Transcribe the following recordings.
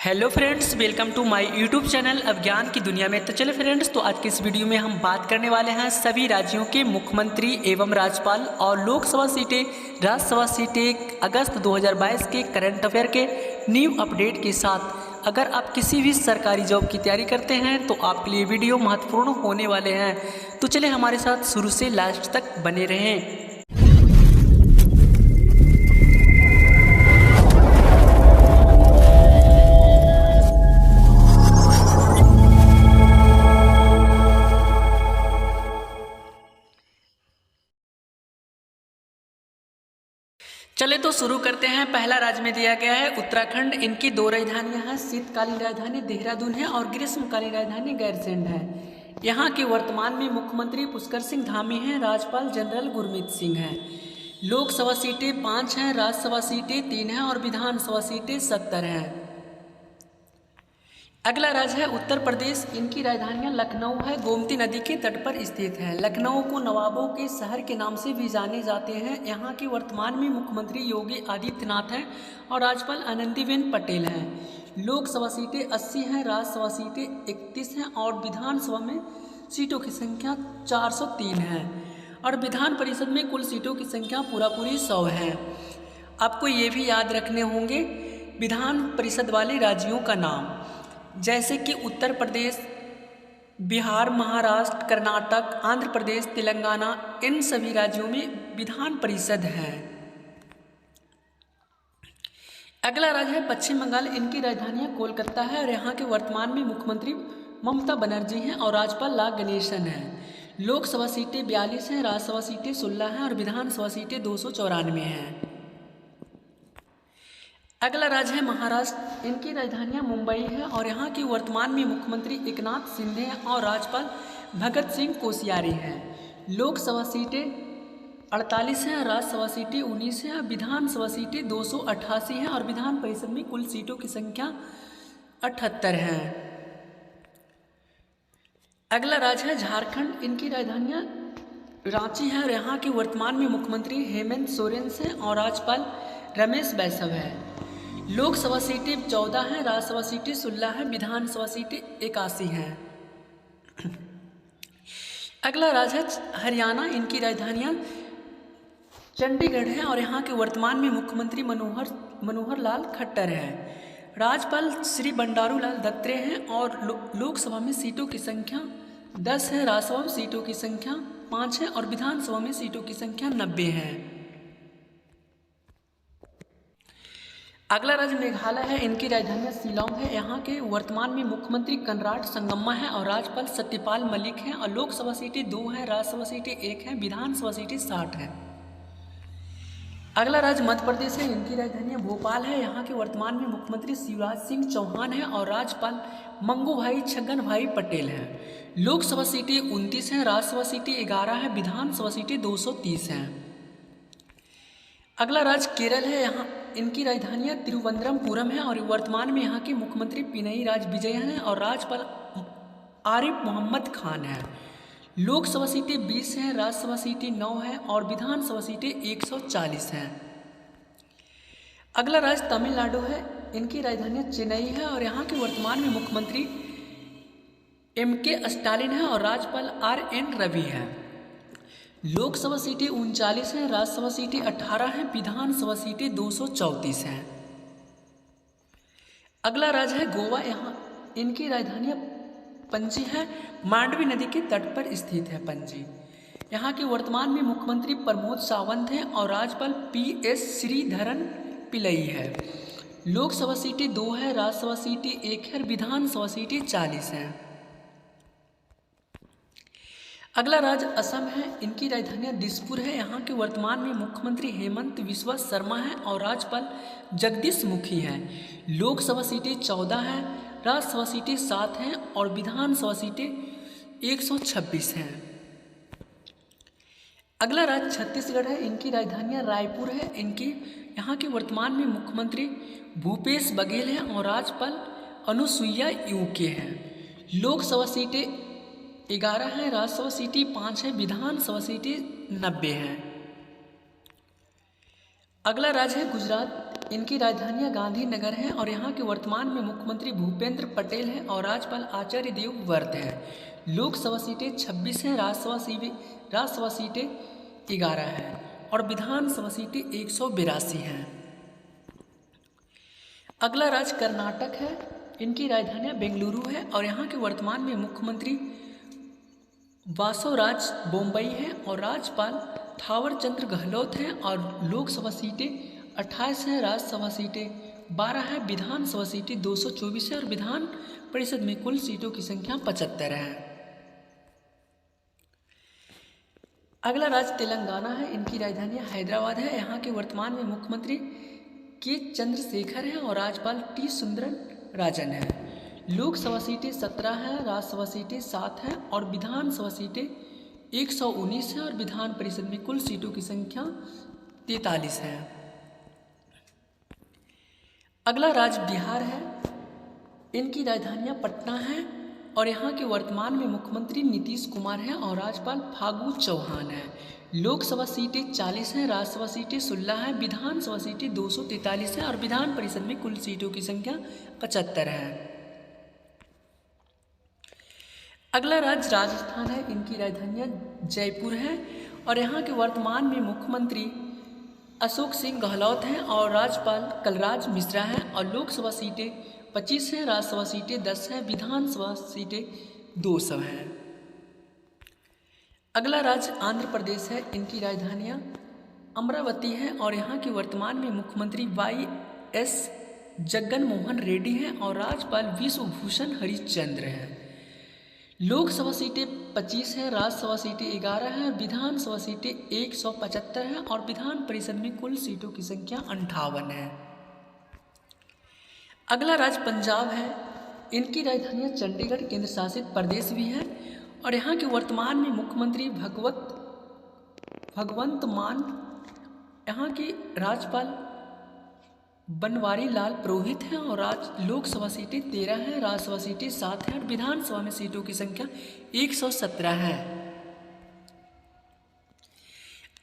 Hello friends, welcome to my YouTube channel अज्ञान की दुनिया में। तो चले फ्रेंड्स, तो आज के इस वीडियो में हम बात करने वाले हैं सभी राज्यों के मुख्यमंत्री एवं राज्यपाल और लोकसभा सीटें, राज्यसभा सीटें अगस्त 2022 के करंट अफेयर के न्यू अपडेट के साथ। अगर आप किसी भी सरकारी जॉब की तैयारी करते हैं तो आपके लिए वीडियो महत्वपूर्ण होने वाले हैं। तो चले हमारे साथ शुरू से लास्ट तक बने रहें। चले तो शुरू करते हैं। पहला राज्य में दिया गया है उत्तराखंड। इनकी दो राजधानियां हैं, शीतकालीन राजधानी देहरादून है और ग्रीष्मकालीन राजधानी गैरसैंण है। यहाँ के वर्तमान में मुख्यमंत्री पुष्कर सिंह धामी हैं, राज्यपाल जनरल गुरमीत सिंह हैं। लोकसभा सीटें 5 हैं, राज्यसभा सीटें 3 हैं और विधानसभा सीटें 70 हैं। अगला राज्य है उत्तर प्रदेश। इनकी राजधानियां लखनऊ है, गोमती नदी के तट पर स्थित है। लखनऊ को नवाबों के शहर के नाम से भी जाने जाते हैं। यहाँ के वर्तमान में मुख्यमंत्री योगी आदित्यनाथ हैं और राज्यपाल आनंदीबेन पटेल हैं। लोकसभा सीटें 80 हैं, राज्यसभा सीटें 31 हैं और विधानसभा में सीटों की संख्या 403 है और विधान परिषद में कुल सीटों की संख्या पूरी 100 है। आपको ये भी याद रखने होंगे विधान परिषद वाले राज्यों का नाम, जैसे कि उत्तर प्रदेश, बिहार, महाराष्ट्र, कर्नाटक, आंध्र प्रदेश, तेलंगाना। इन सभी राज्यों में विधान परिषद है। अगला राज्य है पश्चिम बंगाल। इनकी राजधानी कोलकाता है और यहाँ के वर्तमान में मुख्यमंत्री ममता बनर्जी हैं और राज्यपाल ला गणेशन हैं। लोकसभा सीटें 42 हैं, राज्यसभा सीटें 16 हैं और विधानसभा सीटें 294 हैं। अगला राज्य है महाराष्ट्र। इनकी राजधानियां मुंबई है और यहाँ की वर्तमान में मुख्यमंत्री एकनाथ शिंदे हैं और राज्यपाल भगत सिंह कोश्यारी हैं। लोकसभा सीटें 48 हैं, राज्यसभा सीटें 19 हैं, विधानसभा सीटें 288 हैं और विधान परिषद में कुल सीटों की संख्या 78 है। अगला राज्य है झारखंड। इनकी राजधानियां रांची है और यहाँ के वर्तमान में मुख्यमंत्री हेमंत सोरेन हैं और राज्यपाल रमेश बैसव है। लोकसभा सीटें 14 हैं, राज्यसभा सीटें 16 हैं, विधानसभा सीटें 81 हैं। अगला राज्य है हरियाणा। इनकी राजधानियां चंडीगढ़ है और यहाँ के वर्तमान में मुख्यमंत्री मनोहर लाल खट्टर हैं। राज्यपाल श्री बंडारू लाल दत्तात्रेय हैं और लोकसभा में सीटों की संख्या 10 है, राज्यसभा में सीटों की संख्या 5 है और विधानसभा में सीटों की संख्या 90 है। अगला राज्य मेघालय है। इनकी राजधानी शिलांग है। यहाँ के वर्तमान में मुख्यमंत्री कनराड संगमा है और राज्यपाल सत्यपाल मलिक हैं और लोकसभा सीटें 2 हैं, राज्यसभा सीटें 1 हैं, विधानसभा सीटें 60 हैं। अगला राज्य मध्य प्रदेश है। इनकी राजधानी भोपाल है। यहाँ के वर्तमान में मुख्यमंत्री शिवराज सिंह चौहान हैं और राज्यपाल मंगू भाई छगन भाई पटेल हैं। लोकसभा सीटें 29 हैं, राज्यसभा सीटें 11 हैं, विधानसभा सीटें 230 हैं। अगला राज्य केरल है। यहाँ इनकी राजधानियाँ तिरुवनंतपुरम है और वर्तमान में यहाँ के मुख्यमंत्री पिनई राज विजयन हैं और राज्यपाल आरिफ मोहम्मद खान हैं। लोकसभा सीटें 20 हैं, राज्यसभा सीटें 9 हैं और विधानसभा सीटें 140 हैं। अगला राज्य तमिलनाडु है। इनकी राजधानी चेन्नई है और यहाँ के वर्तमान में मुख्यमंत्री MK स्टालिन है और राज्यपाल RN रवि हैं। लोकसभा सीटें 39 हैं, राज्यसभा सीटें 18 हैं, विधानसभा सीटें 234 हैं। अगला राज्य है गोवा। यहाँ इनकी राजधानी पणजी है, मांडवी नदी के तट पर स्थित है पणजी। यहाँ के वर्तमान में मुख्यमंत्री प्रमोद सावंत हैं और राज्यपाल PS श्रीधरन पिल्लई है। लोकसभा सीटें 2 है, राज्यसभा सीटें 1 है, विधानसभा सीटें 40 हैं। अगला राज्य असम है। इनकी राजधानी दिसपुर है। यहाँ के वर्तमान में मुख्यमंत्री हेमंत बिस्वा शर्मा हैं और राज्यपाल जगदीश मुखी हैं। लोकसभा सीटें 14 हैं, राज्यसभा सीटें 7 हैं और विधानसभा सीटें 126 हैं। अगला राज्य छत्तीसगढ़ है। इनकी राजधानी रायपुर है। यहाँ के वर्तमान में मुख्यमंत्री भूपेश बघेल हैं और राज्यपाल अनुसुईया उइके हैं। लोकसभा सीटें 11 हैं, राज्यसभा सीटें 5 हैं, विधानसभा सीटें 90 हैं। अगला राज्य है गुजरात। इनकी राजधानियाँ गांधीनगर है और यहाँ के वर्तमान में मुख्यमंत्री भूपेंद्र पटेल हैं और राज्यपाल आचार्य देवव्रत हैं। लोकसभा सीटें 26 हैं, राज्यसभा सीटें 11 हैं और विधानसभा सीटें 182 हैं। अगला राज्य कर्नाटक है। इनकी राजधानियाँ बेंगलुरु है और यहाँ के वर्तमान में मुख्यमंत्री वासवराज बोम्बई हैं और राज्यपाल थावरचंद्र गहलोत हैं और लोकसभा सीटें 28 हैं, राज्यसभा सीटें 12 हैं, विधानसभा सीटें 224 है और विधान परिषद में कुल सीटों की संख्या 75 है। अगला राज्य तेलंगाना है। इनकी राजधानी हैदराबाद है। यहाँ के वर्तमान में मुख्यमंत्री के चंद्रशेखर हैं और राज्यपाल टी सुंदरन राजन हैं। लोकसभा सीटें 17 हैं, राज्यसभा सीटें 7 हैं और विधानसभा सीटें 119 है और विधान परिषद में कुल सीटों की संख्या 43 है। अगला राज्य बिहार है। इनकी राजधानियाँ पटना है और यहाँ के वर्तमान में मुख्यमंत्री नीतीश कुमार हैं और राज्यपाल फागू चौहान हैं। लोकसभा सीटें 40 हैं, राज्यसभा सीटें 16 हैं, विधानसभा सीटें 243 हैं और विधान परिषद में कुल सीटों की संख्या 75 है। अगला राज्य राजस्थान है। इनकी राजधानियाँ जयपुर है और यहाँ के वर्तमान में मुख्यमंत्री अशोक सिंह गहलोत हैं और राज्यपाल कलराज मिश्रा हैं और लोकसभा सीटें 25 हैं, राज्यसभा सीटें 10 हैं, विधानसभा सीटें 200 हैं। अगला राज्य आंध्र प्रदेश है। इनकी राजधानियाँ अमरावती है और यहाँ के वर्तमान में मुख्यमंत्री YS जगन मोहन रेड्डी हैं और राज्यपाल विश्वभूषण हरिश्चंद्र हैं। लोकसभा सीटें 25 हैं, राज्यसभा सीटें 11 हैं, विधानसभा सीटें 175 हैं और विधान परिषद में कुल सीटों की संख्या 58 है। अगला राज्य पंजाब है। इनकी राजधानियाँ चंडीगढ़ केंद्र शासित प्रदेश भी है और यहाँ के वर्तमान में मुख्यमंत्री भगवंत मान, यहाँ के राज्यपाल बनवारी लाल पुरोहित हैं और लोकसभा सीटें 13 हैं, राज्यसभा सीटें 7 हैं और विधानसभा में सीटों की संख्या 117 है।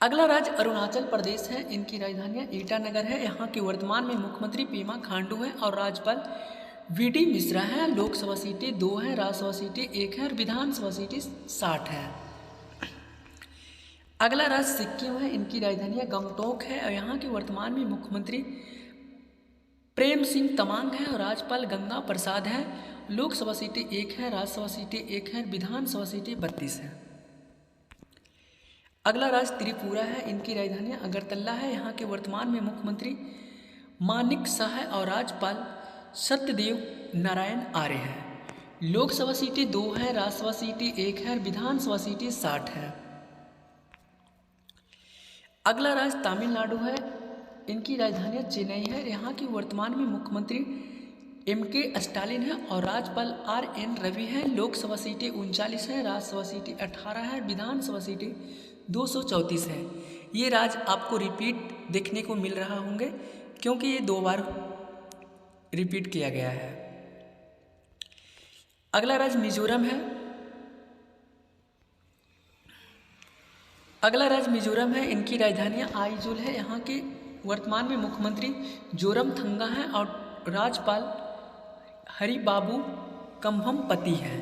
अगला राज्य अरुणाचल प्रदेश है। इनकी राजधानियाँ ईटानगर है। यहाँ के वर्तमान में मुख्यमंत्री पेमा खांडू हैं और राज्यपाल VD मिश्रा हैं। लोकसभा सीटें 2 हैं, राज्यसभा सीटें 1 है और विधानसभा सीटें 60 है। अगला राज्य सिक्किम है। इनकी राजधानियाँ गंगटोक है और यहाँ के वर्तमान में मुख्यमंत्री प्रेम सिंह तमांग है और राज्यपाल गंगा प्रसाद हैं। लोकसभा सीटें 1 है, राज्यसभा सीटें 1 है, विधानसभा सीटें 32 हैं। अगला राज्य त्रिपुरा है। इनकी राजधानी अगरतला है। यहाँ के वर्तमान में मुख्यमंत्री मानिक शाह है और राज्यपाल सत्यदेव नारायण आर्य हैं। लोकसभा सीटें 2 हैं, राज्यसभा सीटें 1 है, विधानसभा सीटें 60 है। अगला राज्य तमिलनाडु है। इनकी राजधानी चेन्नई है। यहाँ की वर्तमान में मुख्यमंत्री MK स्टालिन है और राज्यपाल RN रवि हैं। लोकसभा सीटें 39 हैं, राज्यसभा सीटें 18 हैं, विधानसभा सीटें 234 हैं। ये राज्य आपको रिपीट देखने को मिल रहा होंगे क्योंकि ये 2 बार रिपीट किया गया है। अगला राज्य मिजोरम है। अगला राज्य मिजोरम है। इनकी राजधानियाँ आइजोल है। यहाँ के वर्तमान में मुख्यमंत्री जोरमथंगा हैं और राज्यपाल हरिबाबू कंभमपति हैं।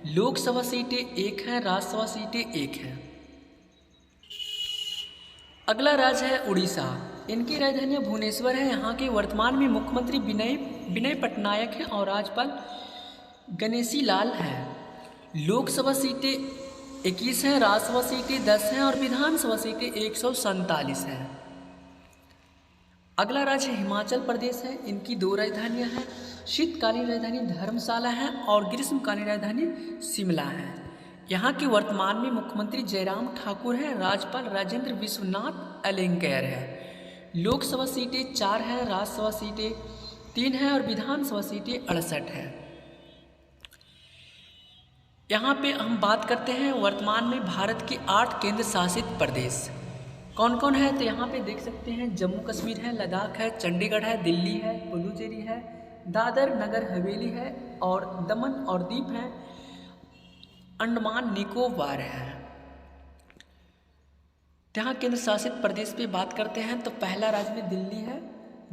लोकसभा सीटें 1 हैं, राज्यसभा सीटें 1 हैं। अगला राज्य है उड़ीसा। इनकी राजधानी भुवनेश्वर है। यहाँ के वर्तमान में मुख्यमंत्री विनय पटनायक हैं और राज्यपाल गणेशी लाल हैं। लोकसभा सीटें 21 हैं, राज्यसभा सीटें 10 हैं और विधानसभा सीटें 147 हैं। अगला राज्य हिमाचल प्रदेश है। इनकी 2 राजधानियाँ हैं। शीतकालीन राजधानी धर्मशाला है और ग्रीष्मकालीन राजधानी शिमला है। यहाँ के वर्तमान में मुख्यमंत्री जयराम ठाकुर हैं, राज्यपाल राजेंद्र विश्वनाथ अलेंगैर है। लोकसभा सीटें 4 हैं, राज्यसभा सीटें 3 हैं और विधानसभा सीटें 68 हैं। यहाँ पे हम बात करते हैं वर्तमान में भारत के 8 केंद्र शासित प्रदेश कौन कौन है। तो यहाँ पे देख सकते हैं जम्मू कश्मीर है, लद्दाख है, चंडीगढ़ है, दिल्ली है, पुडुचेरी है, दादर नगर हवेली है और दमन और दीव है, अंडमान निकोबार है। यहाँ केंद्र शासित प्रदेश पे बात करते हैं तो पहला राज्य में दिल्ली है।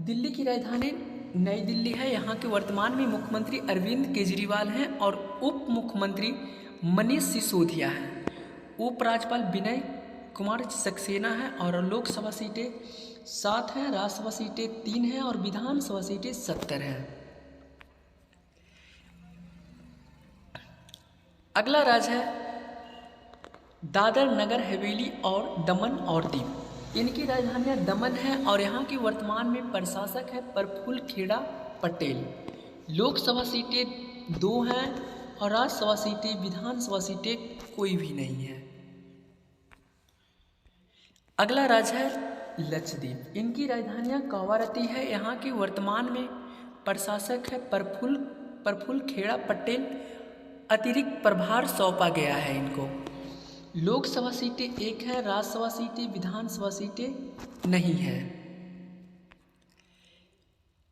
दिल्ली की राजधानी नई दिल्ली है। यहाँ के वर्तमान में मुख्यमंत्री अरविंद केजरीवाल हैं और उप मुख्यमंत्री मनीष सिसोदिया हैं। उपराज्यपाल विनय कुमार सक्सेना है और लोकसभा सीटें 7 हैं, राज्यसभा सीटें 3 हैं और विधानसभा सीटें 70 हैं। अगला राज्य है दादर नगर हवेली और दमन और दीव। इनकी राजधानियाँ दमन है और यहाँ की वर्तमान में प्रशासक है प्रफुल्ल खेड़ा पटेल। लोकसभा सीटें 2 हैं और राज्यसभा सीटें विधानसभा सीटें कोई भी नहीं है। अगला राज्य है लक्षद्वीप। इनकी राजधानियाँ कवारत्ती है। यहाँ की वर्तमान में प्रशासक है प्रफुल्ल खेड़ा पटेल। अतिरिक्त प्रभार सौंपा गया है इनको। लोकसभा सीटें 1 है, राज्यसभा सीटें विधानसभा सीटें नहीं है।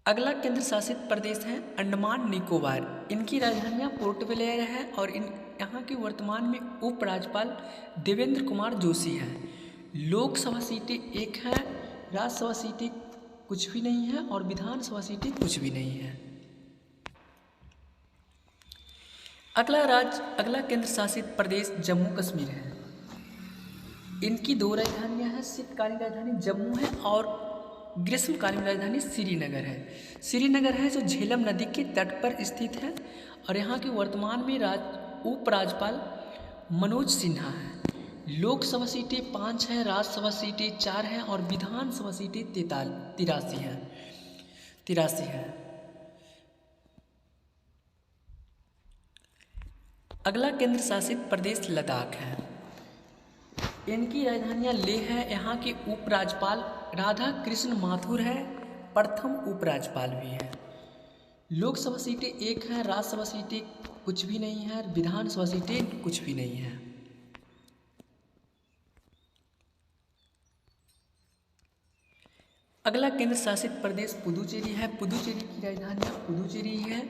अगला केंद्र शासित प्रदेश है अंडमान निकोबार। इनकी राजधानियाँ पोर्ट ब्लेयर है और यहाँ की वर्तमान में उपराज्यपाल देवेंद्र कुमार जोशी हैं। लोकसभा सीटें 1 है, राज्यसभा सीटें कुछ भी नहीं है और विधानसभा सीटें कुछ भी नहीं है। अगला केंद्र शासित प्रदेश जम्मू कश्मीर है। इनकी 2 राजधानियाँ हैं। शीतकालीन राजधानी जम्मू है और ग्रीष्मकालीन राजधानी श्रीनगर है। श्रीनगर है जो झेलम नदी के तट पर स्थित है और यहाँ के वर्तमान में उपराज्यपाल मनोज सिन्हा हैं। लोकसभा सीटें 5 हैं, राज्यसभा सीटें 4 हैं और विधानसभा सीटें 83 हैं। अगला केंद्र शासित प्रदेश लद्दाख है। इनकी राजधानियाँ लेह है। यहाँ के उपराज्यपाल राधा कृष्ण माथुर है, प्रथम उपराज्यपाल भी है। लोकसभा सीटें 1 हैं, राज्यसभा सीटें कुछ भी नहीं है, विधानसभा सीटें कुछ भी नहीं है। अगला केंद्र शासित प्रदेश पुदुचेरी है। पुदुचेरी की राजधानियाँ पुदुचेरी है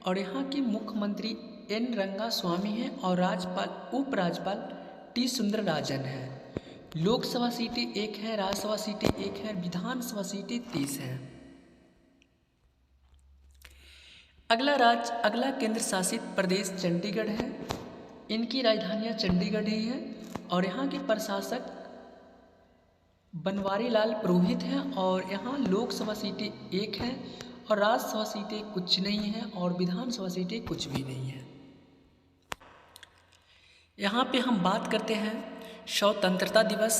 और यहाँ के मुख्यमंत्री एन रंगास्वामी हैं और उपराज्यपाल टी सुंदरराजन है। लोकसभा सीटें 1 है, राज्यसभा सीटें 1 है, विधानसभा सीटें 30 हैं। अगला केंद्र शासित प्रदेश चंडीगढ़ है। इनकी राजधानियाँ चंडीगढ़ ही है और यहाँ के प्रशासक बनवारी लाल पुरोहित हैं और यहाँ लोकसभा सीटें 1 हैं और राज्यसभा सीटें कुछ नहीं हैं और विधानसभा सीटें कुछ भी नहीं हैं। यहाँ पे हम बात करते हैं स्वतंत्रता दिवस।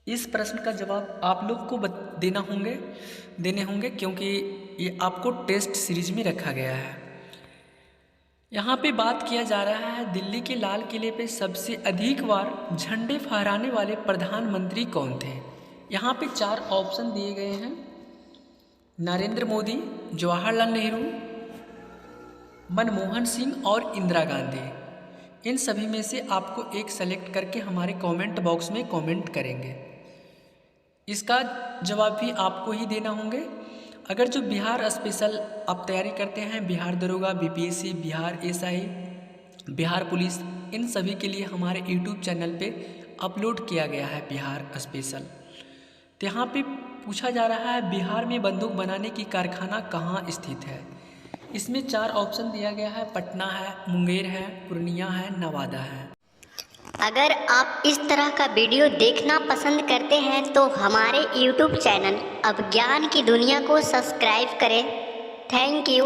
इस प्रश्न का जवाब आप लोग को देने होंगे क्योंकि ये आपको टेस्ट सीरीज में रखा गया है। यहाँ पे बात किया जा रहा है दिल्ली के लाल किले पे सबसे अधिक बार झंडे फहराने वाले प्रधानमंत्री कौन थे। यहाँ पे 4 ऑप्शन दिए गए हैं। नरेंद्र मोदी, जवाहरलाल नेहरू, मनमोहन सिंह और इंदिरा गांधी। इन सभी में से आपको एक सेलेक्ट करके हमारे कमेंट बॉक्स में कमेंट करेंगे। इसका जवाब भी आपको ही देना होंगे। अगर जो बिहार स्पेशल आप तैयारी करते हैं, बिहार दरोगा, BPSC, Bihar SI, Bihar police, इन सभी के लिए हमारे यूट्यूब चैनल पे अपलोड किया गया है बिहार स्पेशल। तो यहाँ पे पूछा जा रहा है बिहार में बंदूक बनाने की कारखाना कहाँ स्थित है। इसमें 4 ऑप्शन दिया गया है। पटना है, मुंगेर है, पूर्णिया है, नवादा है। अगर आप इस तरह का वीडियो देखना पसंद करते हैं तो हमारे YouTube चैनल अब ज्ञान की दुनिया को सब्सक्राइब करें। Thank you.